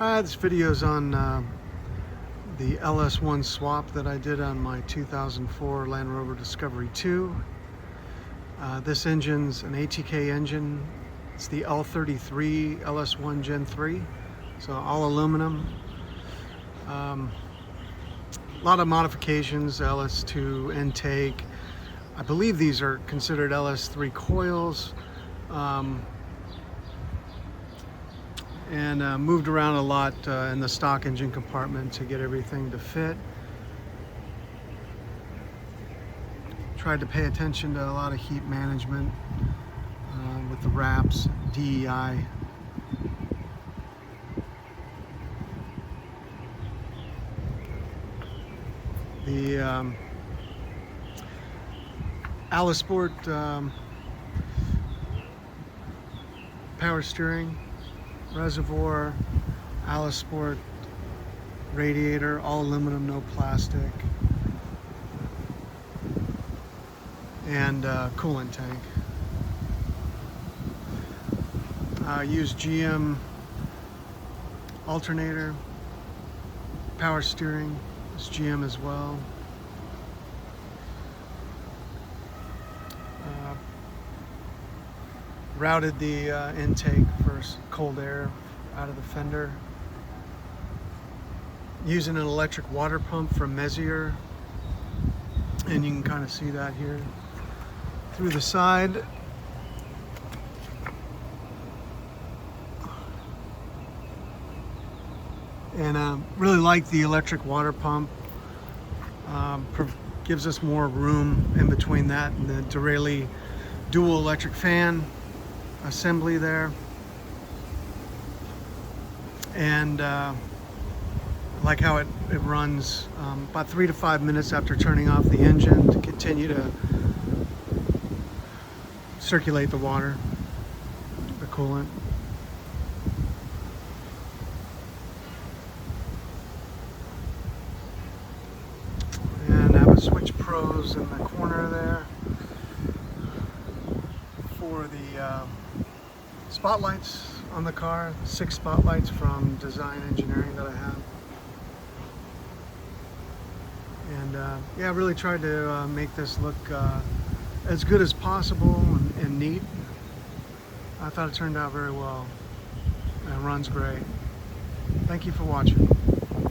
This video is on the LS1 swap that I did on my 2004 Land Rover Discovery2. This engine's an ATK engine. It's the L33 LS1 Gen 3, so all aluminum. A lot of modifications, LS2 intake. I believe these are considered LS3 coils. And moved around a lot in the stock engine compartment to get everything to fit. Tried to pay attention to a lot of heat management with the wraps, DEI. The LS1 power steering, reservoir, LS1 radiator, all aluminum, no plastic, and coolant tank. Use GM alternator, power steering is GM as well. Routed the intake for cold air out of the fender. Using an electric water pump from Meziere, and you can kind of see that here through the side. And really like the electric water pump. Gives us more room in between that and the Derale dual electric fan assembly there. And I like how it runs about 3 to 5 minutes after turning off the engine to continue to circulate the water, the coolant. And I have a switch pros in the corner there for the spotlights on the car, 6 spotlights from Design Engineering that I have. And yeah, I really tried to make this look as good as possible and neat. I thought it turned out very well and it runs great. Thank you for watching.